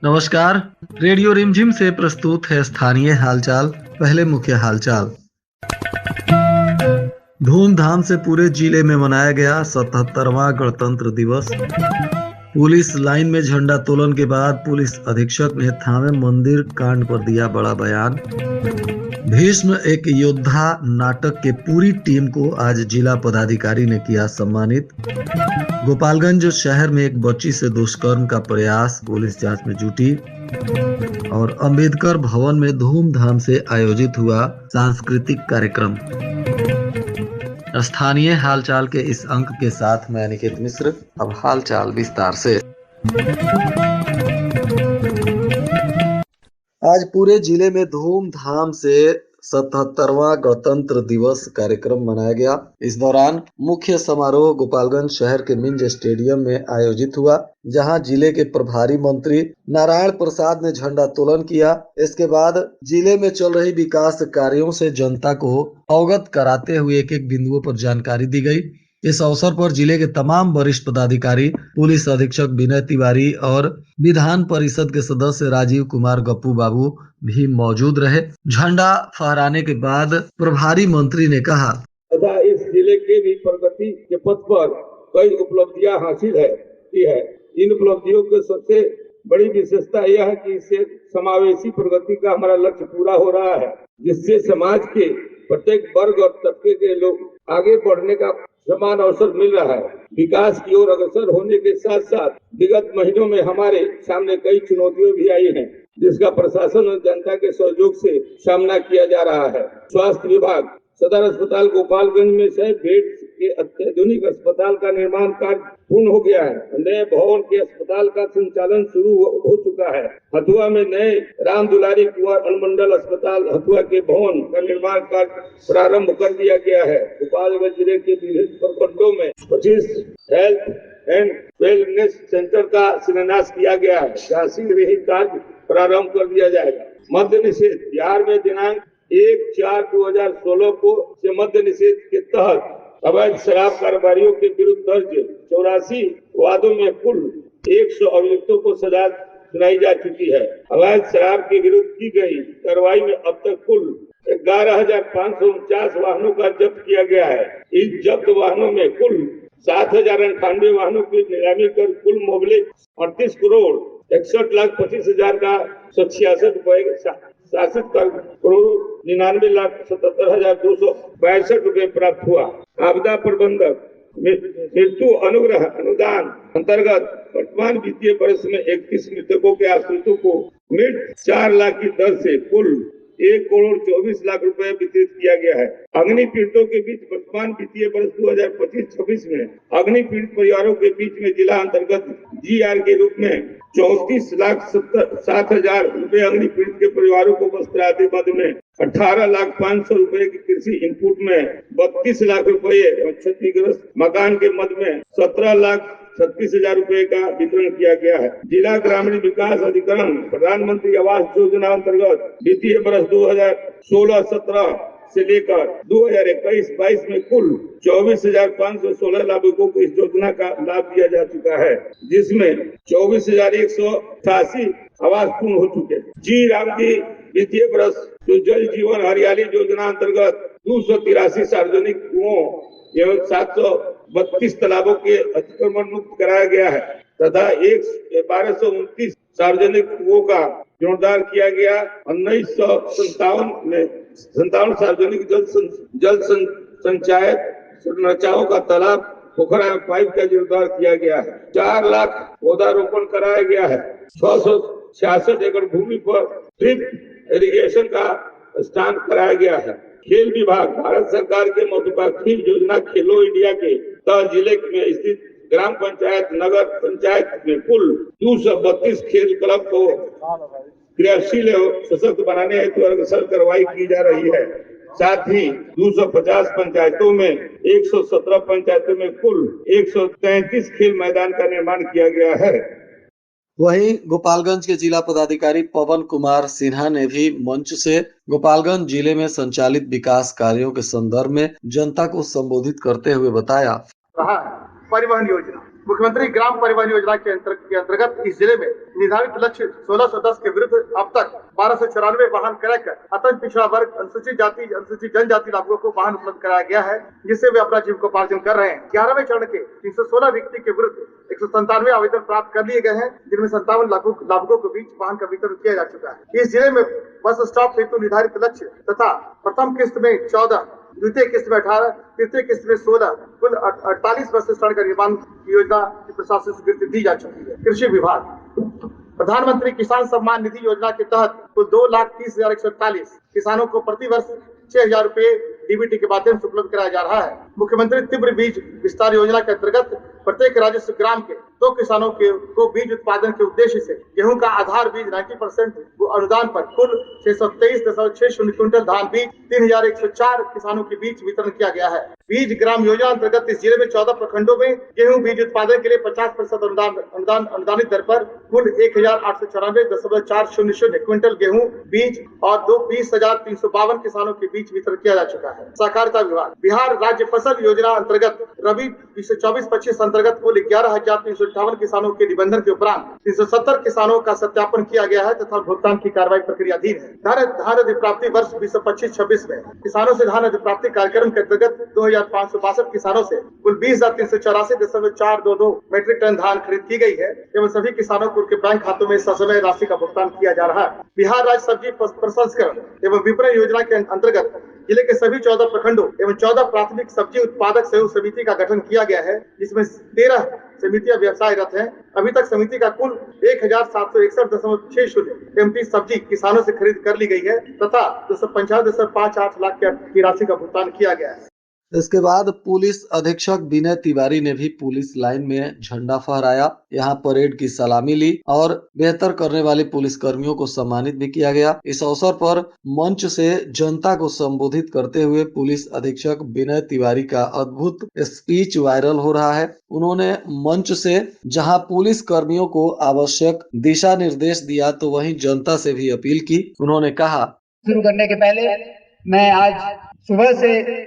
नमस्कार। रेडियो रिमझिम से प्रस्तुत है स्थानीय हालचाल। पहले मुख्य हालचाल। धूमधाम से पूरे जिले में मनाया गया 77वां गणतंत्र दिवस। पुलिस लाइन में झंडा तोलन के बाद पुलिस अधीक्षक ने थावे मंदिर कांड पर दिया बड़ा बयान। भीष्म एक योद्धा नाटक के पूरी टीम को आज जिला पदाधिकारी ने किया सम्मानित। गोपालगंज शहर में एक बच्ची से दुष्कर्म का प्रयास, पुलिस जांच में जुटी। और अंबेडकर भवन में धूमधाम से आयोजित हुआ सांस्कृतिक कार्यक्रम। स्थानीय हालचाल के इस अंक के साथ मैं अनिकेत मिश्र। अब हालचाल विस्तार से। आज पूरे जिले में धूमधाम से 77वां गणतंत्र दिवस कार्यक्रम मनाया गया। इस दौरान मुख्य समारोह गोपालगंज शहर के मिंज स्टेडियम में आयोजित हुआ, जहां जिले के प्रभारी मंत्री नारायण प्रसाद ने झंडा तोलन किया। इसके बाद जिले में चल रही विकास कार्यों से जनता को अवगत कराते हुए एक एक बिंदुओं पर जानकारी दी गई। इस अवसर पर जिले के तमाम वरिष्ठ पदाधिकारी, पुलिस अधीक्षक विनय तिवारी और विधान परिषद के सदस्य राजीव कुमार गप्पू बाबू भी मौजूद रहे। झंडा फहराने के बाद प्रभारी मंत्री ने कहा, तथा इस जिले के भी प्रगति के पथ पर कई उपलब्धियां हासिल है। इन उपलब्धियों की सबसे बड़ी विशेषता यह है कि इससे समावेशी प्रगति का हमारा लक्ष्य पूरा हो रहा है, जिससे समाज के प्रत्येक वर्ग और तबके के लोग आगे बढ़ने का समान अवसर मिल रहा है। विकास की ओर अग्रसर होने के साथ साथ विगत महीनों में हमारे सामने कई चुनौतियां भी आई हैं, जिसका प्रशासन और जनता के सहयोग से सामना किया जा रहा है। स्वास्थ्य विभाग सदर अस्पताल गोपालगंज में 100 बेड के अत्याधुनिक अस्पताल का निर्माण कार्य पूर्ण हो गया है। नए भवन के अस्पताल का संचालन शुरू हो चुका है। हथुआ में नए राम दुलारी कुंवर अनुमंडल अस्पताल हथुआ के भवन का निर्माण कार्य प्रारंभ कर दिया गया है। गोपालगंज जिले के विभिन्न प्रखंडों में 25 हेल्थ एंड वेलनेस सेंटर का शिलान्यास किया गया है, जहाँ शीघ्र ही कार्य प्रारंभ कर दिया जाएगा। मद्य निषेध बिहार में दिनांक 1/4/2016 को से मद्य निषेध के तहत अवैध शराब कारोबारियों के विरुद्ध दर्ज 84 वादों में कुल 100 अभियुक्तों को सजा सुनाई जा चुकी है। अवैध शराब के विरुद्ध की गई कार्रवाई में अब तक कुल 11,549 वाहनों का जब्त किया गया है। इस जब्त वाहनों में कुल 7,098 वाहनों की नीलामी कर कुल मुआवजे 38 करोड़ 61,25,000 का 166 रुपए शासित कर करोड़ 99,77,262 रुपए प्राप्त हुआ। आपदा प्रबंधक मृत्यु अनुग्रह अनुदान अंतर्गत वर्तमान वित्तीय वर्ष में 31 मृतकों के आश्रितों को मृत 4 लाख की दर से कुल 1,24,00,000 रुपए वितरित किया गया है। अग्नि पीड़ितों के बीच वर्तमान वित्तीय वर्ष 2025-26 में अग्नि पीड़ित परिवारों के बीच में जिला अंतर्गत GR के रूप में 34,07,000 रुपए अग्नि पीड़ित के परिवारों को वस्त्र आदि मद में 18,05,000 रुपए की कृषि इनपुट में 32 लाख रुपए और क्षतिग्रस्त मकान के मद में 17,36,000 रुपए का वितरण किया गया है। जिला ग्रामीण विकास अधिकरण प्रधानमंत्री आवास योजना अंतर्गत वित्तीय वर्ष 2016-17 से लेकर 2021-22 में कुल 24,516 लाभुकों को इस योजना का लाभ दिया जा चुका है, जिसमें 24,188 आवास पूर्ण हो चुके हैं। जी राम जी वित्तीय वर्ष जो जल जीवन हरियाली योजना अंतर्गत 283 सार्वजनिक कुओं एवं 732 तालाबों के अतिक्रमण मुक्त कराया गया है तथा 1229 सार्वजनिक कुओं का जीर्णोद्धार किया गया। 1957 में 57 सार्वजनिक जल संचयन संरचनाओं का तालाब पोखरा पाइप का जीर्णोद्धार किया गया है। 4 लाख पौधारोपण कराया गया है। 666 एकड़ भूमि पर ड्रिप इरिगेशन का स्थान कराया गया है। खेल विभाग भारत सरकार के महत्वाकांक्षी योजना खेलो इंडिया के तहत जिले में स्थित ग्राम पंचायत नगर पंचायत में कुल 232 खेल क्लब को क्रियाशील एवं सशक्त बनाने हेतु अग्रसर कार्रवाई की जा रही है। साथ ही 250 पंचायतों में 117 पंचायतों में कुल 133 खेल मैदान का निर्माण किया गया है। वहीं गोपालगंज के जिला पदाधिकारी पवन कुमार सिन्हा ने भी मंच से गोपालगंज जिले में संचालित विकास कार्यों के संदर्भ में जनता को संबोधित करते हुए बताया, परिवहन योजना। मुख्यमंत्री ग्राम परिवहन योजना के अंतर्गत इस जिले में निर्धारित लक्ष्य 1610 के विरुद्ध अब तक 1294 वाहन क्रय कर अत्यंत पिछड़ा वर्ग, अनुसूचित जाति, अनुसूचित जनजाति लाभुकों को वाहन उपलब्ध कराया गया है, जिससे वे अपना जीविकोपार्जन कर रहे हैं। 11वें चरण के 316 व्यक्ति के विरुद्ध 197 आवेदन प्राप्त कर लिए गए हैं, जिनमें 57 लाभुकों के बीच वाहन का वितरण किया जा चुका है। इस जिले में बस स्टॉप हेतु निर्धारित लक्ष्य तथा प्रथम किस्त में 14, द्वितीय किस्त में 18, तृतीय किस्त में 16, कुल 48 बस स्टैंड का निर्माण की योजना की प्रशासन से स्वीकृति दी जा चुकी है। कृषि विभाग प्रधानमंत्री किसान सम्मान निधि योजना के तहत कुल 2,30,148 किसानों को प्रति वर्ष 6,000 रुपए डीबीटी के माध्यम से उपलब्ध कराया जा रहा है। मुख्यमंत्री तीव्र बीज विस्तार योजना के अंतर्गत प्रत्येक राजस्व ग्राम के 2 किसानों को बीज उत्पादन के उद्देश्य से गेहूं का आधार बीज 90% अनुदान पर कुल 623.60 क्विंटल धान बीज 3,104 किसानों के बीच वितरण किया गया है। बीज ग्राम योजना अंतर्गत इस जिले में 14 प्रखंडों में गेहूं बीज उत्पादन के लिए 50% अनुदानित दर पर कुल 1,894.400 क्विंटल गेहूं बीज और 20,352 किसानों के बीच वितरण किया जा चुका है। सहकारिता विभाग बिहार राज्य फसल योजना अंतर्गत रबी 2024-25 अंतर्गत कुल 11,358 किसानों के निबंधन के उपरांत 370 किसानों का सत्यापन किया गया है तथा भुगतान की कार्रवाई प्रक्रियाधीन है। धान अधिप्राप्ति वर्ष 2025-26 में किसानों से धान अधिप्राप्ति कार्यक्रम के अंतर्गत 2,562 किसानों से कुल 20,384.422 मीट्रिक टन धान खरीद की गई है एवं सभी किसानों को उनके बैंक खातों में ससमय राशि का भुगतान किया जा रहा है। बिहार राज्य सब्जी प्रसंस्करण एवं विपणन योजना के अंतर्गत जिले के सभी 14 प्रखंडों एवं 14 प्राथमिक सब्जी उत्पादक सहयोग समिति का गठन किया गया है, जिसमें 13 समितियां व्यवसायरत हैं। अभी तक समिति का कुल 1,761.60 एमटी सब्जी किसानों से खरीद कर ली गई है तथा 255.58 लाख की राशि का भुगतान किया गया है। इसके बाद पुलिस अधीक्षक विनय तिवारी ने भी पुलिस लाइन में झंडा फहराया, यहाँ परेड की सलामी ली और बेहतर करने वाले पुलिस कर्मियों को सम्मानित भी किया गया। इस अवसर पर मंच से जनता को संबोधित करते हुए पुलिस अधीक्षक विनय तिवारी का अद्भुत स्पीच वायरल हो रहा है। उन्होंने मंच से जहां पुलिस कर्मियों को आवश्यक दिशा निर्देश दिया तो वहीं जनता से भी अपील की। उन्होंने कहा, शुरू करने के पहले मैं आज सुबह से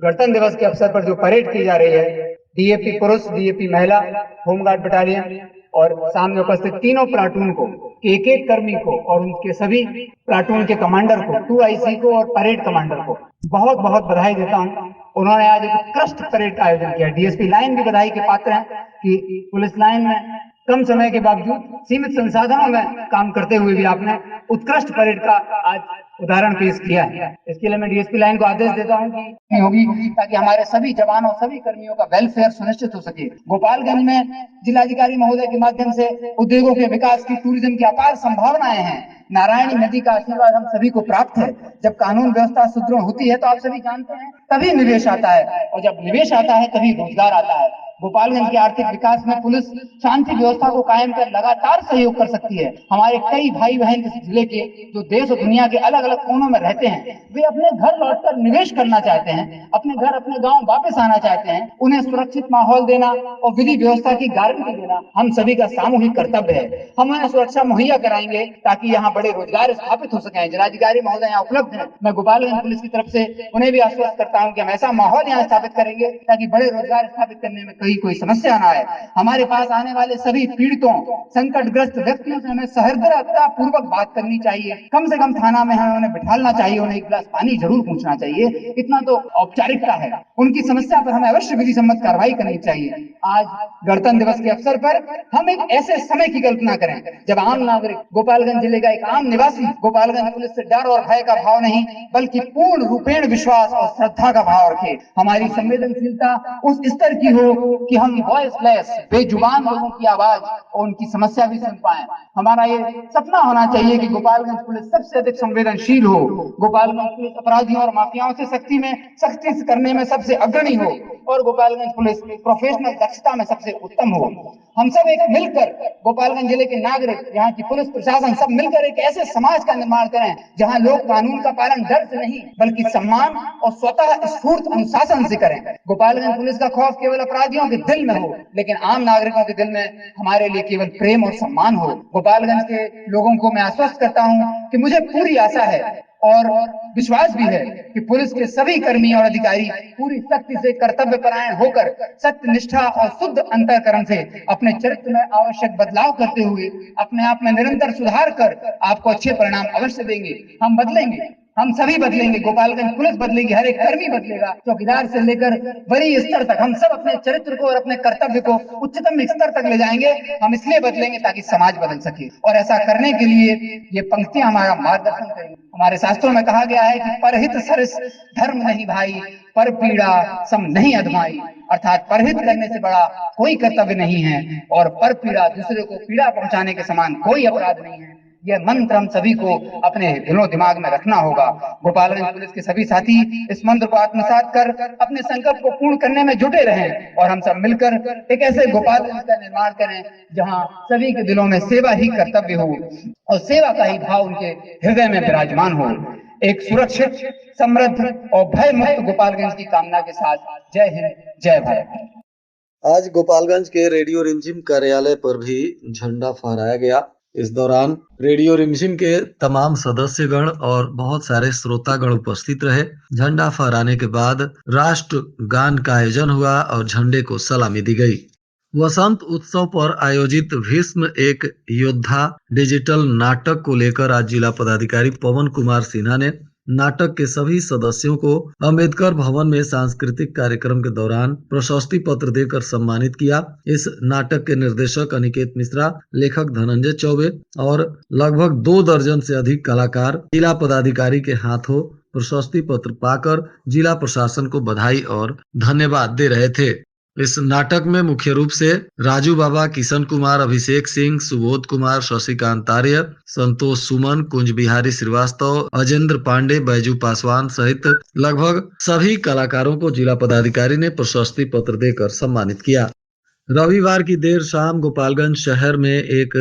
गणतंत्र दिवस के अवसर पर जो परेड की जा रही है, डीएपी पुरुष, डीएपी महिला, होमगार्ड बटालियन और सामने उपस्थित तीनों प्लाटून को, एक एक कर्मी को और उनके सभी प्लाटून के कमांडर को, 2IC को और परेड कमांडर को बहुत बहुत बधाई देता हूं। उन्होंने आज एक उत्कृष्ट परेड का आयोजन किया। डीएसपी लाइन भी बधाई के पात्र हैं कि पुलिस लाइन में कम समय के बावजूद सीमित संसाधनों में काम करते हुए भी आपने उत्कृष्ट परेड का आज उदाहरण पेश किया है। इसके लिए मैं डीएसपी लाइन को आदेश देता हूं कि होगी ताकि हमारे सभी जवानों, सभी कर्मियों का वेलफेयर सुनिश्चित हो सके। गोपालगंज में जिलाधिकारी महोदय के माध्यम से उद्योगों के विकास की, टूरिज्म की अपार संभावनाएं हैं। नारायणी नदी का आशीर्वाद हम सभी को प्राप्त है। जब कानून व्यवस्था सुदृढ़ होती है तो आप सभी जानते हैं तभी निवेश आता है और जब निवेश आता है तभी रोजगार आता है। गोपालगंज के आर्थिक विकास में पुलिस शांति व्यवस्था को कायम कर लगातार सहयोग कर सकती है। हमारे कई भाई बहन इस जिले के जो देश और दुनिया के अलग अलग कोनों में रहते हैं, वे अपने घर लौटकर निवेश करना चाहते हैं, अपने घर, अपने गांव वापस आना चाहते हैं। उन्हें सुरक्षित माहौल देना और विधि व्यवस्था की गारंटी देना हम सभी का सामूहिक कर्तव्य है। हम उन्हें सुरक्षा मुहैया कराएंगे ताकि यहाँ बड़े रोजगार स्थापित हो सके। जिलाधिकारी महोदय यहाँ उपलब्ध है। मैं गोपालगंज पुलिस की तरफ से उन्हें भी आश्वस्त करता हूँ कि हम ऐसा माहौल यहाँ स्थापित करेंगे ताकि बड़े रोजगार स्थापित करने में कोई समस्या ना आए। हमारे पास आने वाले सभी पीड़ितों, संकटग्रस्त व्यक्तियों से हमें सहृदयता पूर्वक बात करनी चाहिए। कम से कम थाना में हमें उन्हें बिठाना चाहिए, उन्हें एक गिलास पानी जरूर पूछना चाहिए। इतना तो औपचारिकता है। उनकी समस्या पर हमें अवश्य विधि सम्मत कार्रवाई करनी चाहिए। आज गणतंत्र दिवस के अवसर पर हम एक ऐसे समय की कल्पना करें जब आम नागरिक, गोपालगंज जिले का एक आम निवासी गोपालगंज पुलिस से डर और भय का भाव नहीं बल्कि पूर्ण रूपेण विश्वास और श्रद्धा का भाव रखे। हमारी संवेदनशीलता उस स्तर की हो कि हम वॉइसलेस, बेजुबान लोगों की आवाज और उनकी समस्या भी सुन पाए। हमारा ये सपना होना चाहिए कि गोपालगंज पुलिस सबसे अधिक संवेदनशील हो। गोपालगंज पुलिस अपराधियों और माफियाओं से सख्ती करने में सबसे अग्रणी हो और गोपालगंज पुलिस प्रोफेशनल दक्षता में सबसे उत्तम हो। हम सब एक मिलकर, गोपालगंज जिले के नागरिक, यहाँ की पुलिस प्रशासन, सब मिलकर एक ऐसे समाज का निर्माण करें जहाँ लोग कानून का पालन डर से नहीं बल्कि सम्मान और स्वतः स्फूर्त अनुशासन से करें। गोपालगंज पुलिस का खौफ केवल अपराधियों के दिल में हो लेकिन आम नागरिकों के दिल में हमारे लिए केवल प्रेम और सम्मान हो। गोपालगंज के लोगों को मैं आश्वस्त करता हूँ कि मुझे पूरी आशा है और विश्वास भी है कि पुलिस के सभी कर्मी और अधिकारी पूरी सख्ती से कर्तव्य परायण होकर सत्य निष्ठा और शुद्ध अंतःकरण से अपने चरित्र में आवश्यक बदलाव करते हुए अपने आप में निरंतर सुधार कर आपको अच्छे परिणाम अवश्य देंगे। हम बदलेंगे, हम सभी बदलेंगे, गोपालगंज पुलिस बदलेगी, हर एक कर्मी बदलेगा, चौकीदार से लेकर बड़ी स्तर तक हम सब अपने चरित्र को और अपने कर्तव्य को उच्चतम स्तर तक ले जाएंगे। हम इसलिए बदलेंगे ताकि समाज बदल सके, और ऐसा करने के लिए ये पंक्तियां हमारा मार्गदर्शन करेंगी। हमारे शास्त्रों में कहा गया है कि परहित सरस धर्म नहीं भाई, पर पीड़ा सम नहीं अधमाई, अर्थात परहित करने से बड़ा कोई कर्तव्य नहीं है और पर पीड़ा, दूसरे को पीड़ा पहुंचाने के समान कोई अपराध नहीं है। यह मंत्र हम सभी को अपने दिलो दिमाग में रखना होगा। गोपालगंज पुलिस के सभी साथी इस मंत्र को आत्मसात कर अपने संकल्प को पूर्ण करने में जुटे रहें और हम सब मिलकर एक ऐसे गोपालगंज का निर्माण करें जहां सभी के दिलों में सेवा ही कर्तव्य हो और सेवा का ही भाव उनके हृदय में विराजमान हो। एक सुरक्षित, समृद्ध और भय मुक्त गोपालगंज की कामना के साथ जय हिंद, जय भारत। आज गोपालगंज के रेडियो रिमझिम कार्यालय पर भी झंडा फहराया गया। इस दौरान रेडियो रिमझिम के तमाम सदस्यगण और बहुत सारे श्रोतागण उपस्थित रहे। झंडा फहराने के बाद राष्ट्र गान का आयोजन हुआ और झंडे को सलामी दी गई। वसंत उत्सव पर आयोजित भीष्म एक योद्धा डिजिटल नाटक को लेकर आज जिला पदाधिकारी पवन कुमार सिन्हा ने नाटक के सभी सदस्यों को अंबेडकर भवन में सांस्कृतिक कार्यक्रम के दौरान प्रशस्ति पत्र देकर सम्मानित किया। इस नाटक के निर्देशक अनिकेत मिश्रा, लेखक धनंजय चौबे और लगभग 2 दर्जन से अधिक कलाकार जिला पदाधिकारी के हाथों प्रशस्ति पत्र पाकर जिला प्रशासन को बधाई और धन्यवाद दे रहे थे। इस नाटक में मुख्य रूप से राजू बाबा, किशन कुमार, अभिषेक सिंह, सुबोध कुमार, शशिकांत आर्य, संतोष सुमन, कुंज बिहारी श्रीवास्तव, अजेंद्र पांडे, बैजू पासवान सहित लगभग सभी कलाकारों को जिला पदाधिकारी ने प्रशस्ति पत्र देकर सम्मानित किया। रविवार की देर शाम गोपालगंज शहर में एक